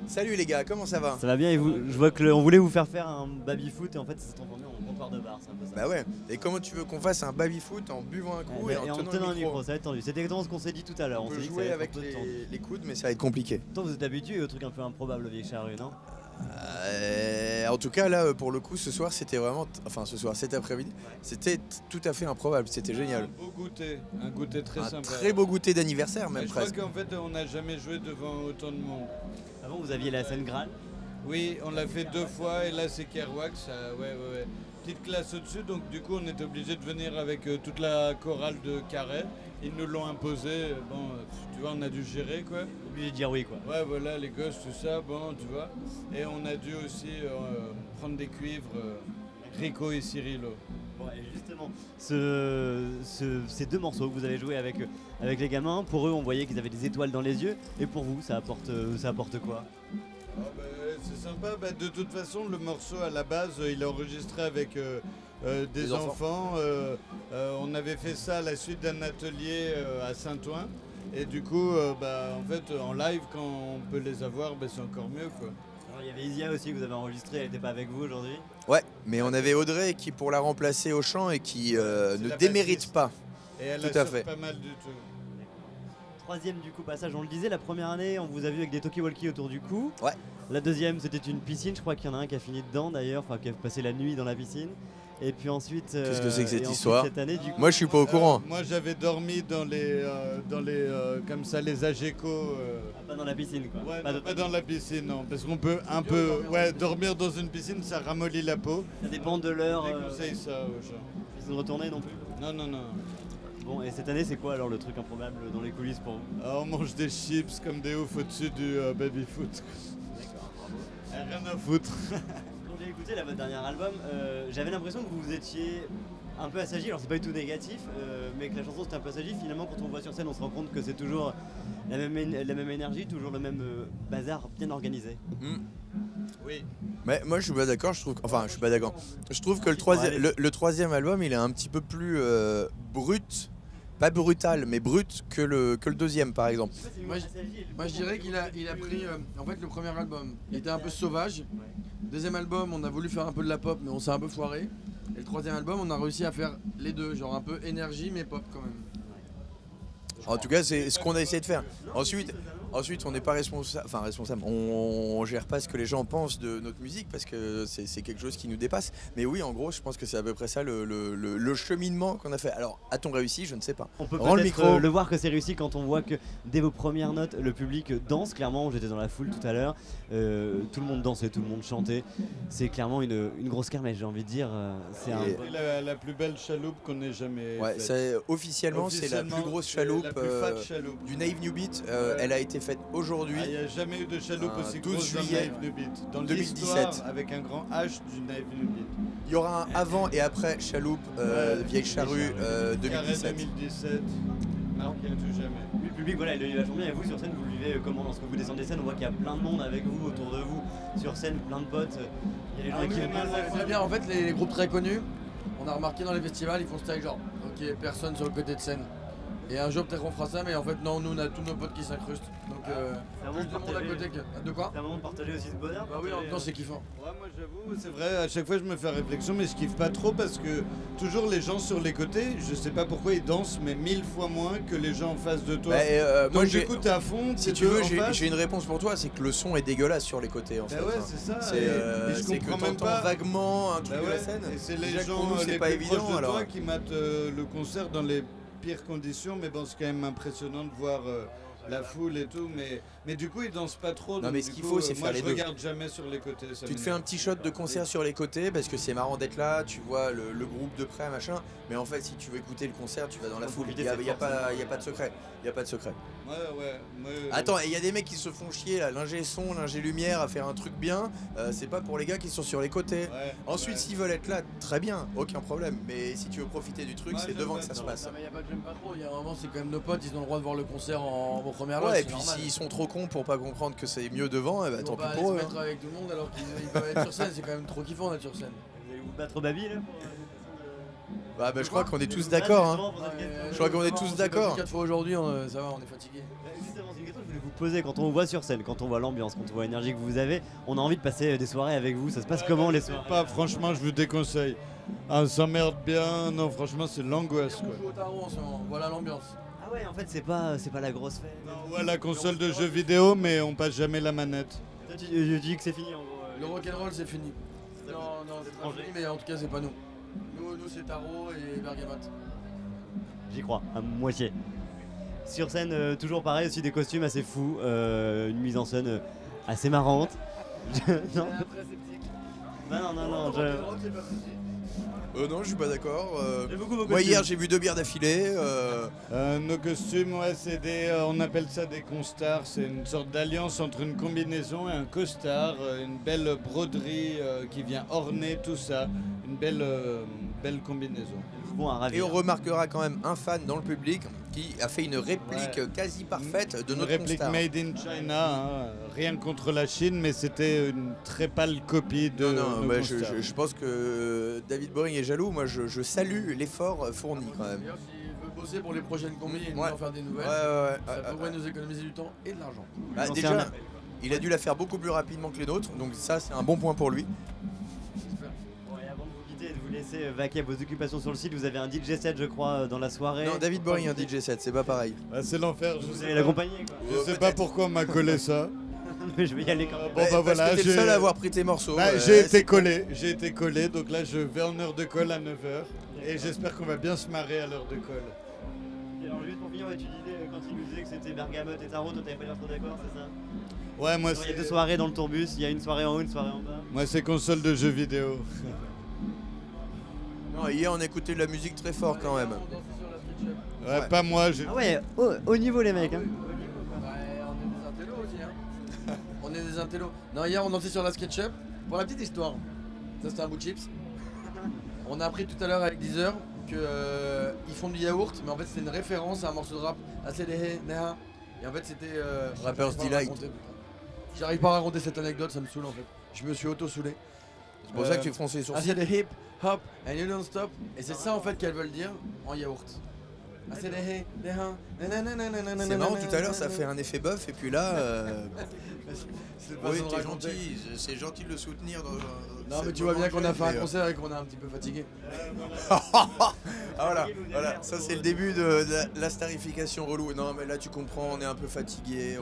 Salut les gars, comment ça va? Ça va bien et vous? Je vois que on voulait vous faire un baby-foot et en fait ça s'est transformé en comptoir de bar, c'est un peu ça. Bah ouais, et comment tu veux qu'on fasse un baby-foot en buvant un coup et en tenant un le micro? ça va être tendu. C'était exactement ce qu'on s'est dit tout à l'heure. On peut s'est dit que jouer ça allait avec être un peu tendu. les coudes, mais ça va être compliqué. Toi vous êtes habitué au truc un peu improbable, vieille charrue, non? En tout cas là, pour le coup, ce soir c'était vraiment, enfin ce soir, cet après-midi, c'était tout à fait improbable, c'était génial. Un goûter très Un sympa. très beau goûter d'anniversaire même Je crois presque. qu'en fait on n'a jamais joué devant autant de monde. Avant vous aviez la scène Graal. Oui, on l'a fait 2 fois et là c'est Kerouac, ouais. Petite classe au-dessus, donc du coup on était obligé de venir avec toute la chorale de Carré. Ils nous l'ont imposé, bon, tu vois, on a dû gérer quoi. Obligé de dire oui quoi. Ouais, voilà, les gosses, tout ça, bon, tu vois. Et on a dû aussi prendre des cuivres, Rico et Cyrilo. Bon, et justement, ces deux morceaux que vous avez joués avec les gamins, pour eux on voyait qu'ils avaient des étoiles dans les yeux, et pour vous ça apporte quoi? Ah bah, c'est sympa, bah, de toute façon le morceau à la base il est enregistré avec des enfants. On avait fait ça à la suite d'un atelier à Saint-Ouen et du coup en fait en live quand on peut les avoir c'est encore mieux quoi. Alors, il y avait Isia aussi que vous avez enregistré, elle n'était pas avec vous aujourd'hui. Ouais, mais on avait Audrey qui pour la remplacer au chant et qui ne démérite pas. Et elle Tout à assure fait. pas mal du tout. Troisième du coup passage, on le disait, la première année on vous a vu avec des talkie-walkie autour du cou. Ouais. La deuxième c'était une piscine, je crois qu'il y en a un qui a fini dedans d'ailleurs, enfin qui a passé la nuit dans la piscine. Et puis ensuite... Qu'est-ce que c'est que cette et ensuite, histoire cette année, du coup, Moi je suis pas au courant. Moi j'avais dormi dans les comme ça les Ageco. pas dans la piscine quoi. Ouais, Pas non, de- pas dans la piscine non, parce qu'on peut un peu dormir dans une piscine ça ramollit la peau. Ça dépend de l'heure. Je déconseille ça aux gens. Piscine retournée non plus. Non. Bon, et cette année c'est quoi alors le truc improbable dans les coulisses pour vous? Ah, on mange des chips comme des oufs au-dessus du baby-foot. D'accord, bravo. Rien à foutre. Quand j'ai écouté là, votre dernier album, j'avais l'impression que vous étiez un peu assagi, alors c'est pas du tout négatif, mais que la chanson c'était un peu assagi. Finalement quand on voit sur scène on se rend compte que c'est toujours la même énergie, toujours le même bazar bien organisé. Oui. Mais moi je suis pas d'accord, je suis pas d'accord. Je trouve que le troisième album il est un petit peu plus brut, pas brutal mais brut que le deuxième par exemple. Moi je dirais qu'il a pris en fait le premier album il était un peu sauvage. Deuxième album on a voulu faire un peu de la pop mais on s'est un peu foiré. Et le troisième album on a réussi à faire les deux, genre un peu énergie mais pop quand même. En tout cas c'est ce qu'on a essayé de faire. Ensuite on n'est pas responsable, on gère pas ce que les gens pensent de notre musique parce que c'est quelque chose qui nous dépasse. Mais oui en gros je pense que c'est à peu près ça le cheminement qu'on a fait. Alors a-t-on réussi? Je ne sais pas. On peut Rends le peut-être micro. le voir que c'est réussi quand on voit que dès vos premières notes, le public danse. Clairement, j'étais dans la foule tout à l'heure, tout le monde dansait, tout le monde chantait. C'est clairement une grosse kermesse, j'ai envie de dire. C'est La plus belle chaloupe qu'on ait jamais Ouais, faite. Officiellement c'est la plus grosse chaloupe, la plus fat chaloupe. du Naive New Beat. Elle a été faite aujourd'hui. Il n'y a jamais eu de chaloupe aussi 12 grosse dans le juillet Naive New Beat. Dans 2017. l'histoire, avec un grand H du Naive New Beat. Il y aura un avant et après chaloupe vieille charrue Carré 2017. 2017. Marqué à tout jamais. Le public, voilà, il le vit vachement bien. Et vous, sur scène, vous le vivez comment? Lorsque vous descendez scène, on voit qu'il y a plein de monde avec vous, autour de vous. Sur scène, plein de potes. Il y a les gens qui C'est bien en fait les groupes très connus, on a remarqué dans les festivals ils font style genre ok personne sur le côté de scène. Et un jour peut-être on fera ça mais en fait non nous on a tous nos potes qui s'incrustent. Donc plus de monde à côté que. De quoi? C'est un moment de partager aussi ce bonheur. Bah oui en même temps c'est kiffant. Ouais, moi j'avoue, c'est vrai, à chaque fois je me fais réflexion, mais je kiffe pas trop parce que toujours les gens sur les côtés, je sais pas pourquoi ils dansent, mais 1000 fois moins que les gens en face de toi. Moi Donc du coup t'es à fond, si tu veux j'ai une réponse pour toi, c'est que le son est dégueulasse sur les côtés en fait. ouais, c'est ça. C'est et je c'est que comprends même t'entends pas vaguement un truc Bah de ouais, la scène. et c'est les Déjà que gens pour nous, c'est les pas plus évident, proches de alors. toi qui matent le concert dans les pires conditions, mais bon c'est quand même impressionnant de voir la foule et tout, mais du coup ils dansent pas trop. Non, donc mais du ce qu'il coup, faut, c'est moi faire les je deux. regarde jamais sur les côtés. Ça Tu te fais un petit shot de concert sur les côtés parce que c'est marrant d'être là, tu vois le groupe de près machin, mais en fait si tu veux écouter le concert tu vas dans la foule, il y a pas de secret, Ouais. Attends, et il y a des mecs qui se font chier là, l'ingé son, l'ingé lumière à faire un truc bien, c'est pas pour les gars qui sont sur les côtés. Ouais, Ensuite ouais. s'ils veulent être là, très bien, aucun problème, mais si tu veux profiter du truc, Ouais, c'est j'aime devant pas que ça se trop. passe. Non mais y a pas que j'aime pas trop, il y a un moment c'est quand même nos potes, ils ont le droit de voir le concert en première loge. Ouais, et c'est puis normal. s'ils sont trop cons pour pas comprendre que c'est mieux devant, eh ben, Ils tant vont pis pas aller pour se eux. mettre avec tout le monde alors qu'ils peuvent être sur scène, c'est quand même trop kiffant d'être sur scène. Vous allez vous battre au baby là Bah, je crois qu'on est tous d'accord. Hein. Justement, pour cette question. Je crois qu'on est tous d'accord. 4 fois aujourd'hui, ça va, on est fatigué. Justement, c'est une question que je voulais vous poser quand on vous voit sur scène, quand on voit l'ambiance, quand on voit l'énergie que vous avez, on a envie de passer des soirées avec vous. Ça se passe comment les soirées? Pas, franchement, je vous déconseille. Ah, on s'emmerde bien. Non, franchement, c'est l'angoisse. On joue au tarot en ce moment, voilà l'ambiance. Ah ouais, en fait, c'est pas la grosse fête. On voit la console de jeux vidéo, mais on passe jamais la manette. Toi, tu dis que c'est fini en gros. Le rock'n'roll c'est fini. Non, c'est pas fini, mais en tout cas c'est pas nous. Nous c'est tarot et bergamote. J'y crois, à moitié. Sur scène, toujours pareil, aussi des costumes assez fous, une mise en scène assez marrante. Non, Très sceptique. non, Non, je suis pas d'accord. J'aime beaucoup vos Moi, costumes. hier, j'ai vu 2 bières d'affilée. Nos costumes, ouais, c'est des, on appelle ça des constars. C'est une sorte d'alliance entre une combinaison et un costard. Une belle broderie qui vient orner tout ça. Une belle combinaison. Bon, un ravi. Et on remarquera quand même un fan dans le public qui a fait une réplique Ouais. quasi parfaite de Une notre réplique constar. made in China, hein. Rien contre la Chine, mais c'était une très pâle copie de Non, nos bah, constars. je pense que David Boring est jaloux. Moi, je salue l'effort fourni quand même. D'ailleurs, s'il veut bosser pour les prochaines combis et nous Ouais. en faire des Ouais, nouvelles, ouais, ça pourrait nous économiser du temps et de l'argent. Bah, Non, déjà, c'est un- il a dû la faire beaucoup plus rapidement que les nôtres, donc ça, c'est un bon point pour lui. J'espère. Bon, et avant de vous quitter et de vous laisser vaquer à vos occupations sur le site, vous avez un DJ set, je crois, dans la soirée. Non, David Boring, un DJ set, c'est pas pareil. Ah, c'est l'enfer. Vous allez l'accompagner, quoi. Je sais pas pourquoi on m'a collé ça. Mais je vais y aller quand même. Bon, bah Parce voilà, que t'es le j'ai- seul à avoir pris tes morceaux. Bah, j'ai été collé, donc là je vais en heure de colle à 9h et j'espère qu'on va bien se marrer à l'heure de colle. Et alors, juste pour finir, tu disais, quand il nous disait que c'était bergamote et tarot, toi t'avais pas l'air trop d'accord, c'est ça? Ouais, moi Il y a deux soirées dans le tourbus, il y a une soirée en haut, une soirée en bas. c'est console de jeux vidéo. Non, hier, on écoutait de la musique très fort quand même. On danse sur la street shop. Ouais, Ouais. pas moi, j'ai... Ah ouais, au niveau les mecs. Hein. Ouais, on est des intellos aussi, hein. On est des intellos. Non, hier on dansait sur la SketchUp. Pour la petite histoire, ça c'était un bout de chips. On a appris tout à l'heure avec Deezer que ils font du yaourt, mais en fait c'était une référence à un morceau de rap assez Neha. Et en fait c'était. Rapper's j'arrive pas à Delight. raconter, putain. J'arrive pas à raconter cette anecdote, ça me saoule en fait. Je me suis auto-saoulé. C'est pour ça que tu fronces les I sourcils. said hip, hop, and you don't stop. Et c'est ça en fait qu'elles veulent dire en yaourt. I said hey, C'est marrant, tout à l'heure, ça a fait un effet bœuf, et puis là. Oui, t'es gentil, c'est gentil de le soutenir. Non mais tu vois bien qu'on a fait un concert et qu'on est un petit peu fatigué. Ah voilà, ça c'est le début de la starification relou. Non mais là tu comprends, on est un peu fatigué.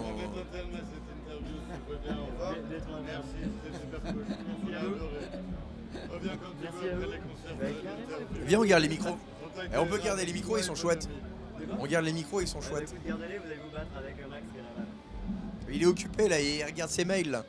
Viens, on garde les micros. Et on peut garder les micros, ils sont chouettes. On garde les micros, ils sont chouettes. Gardez-les, vous allez vous battre avec Max qui est là-bas. Il est occupé là, il regarde ses mails là.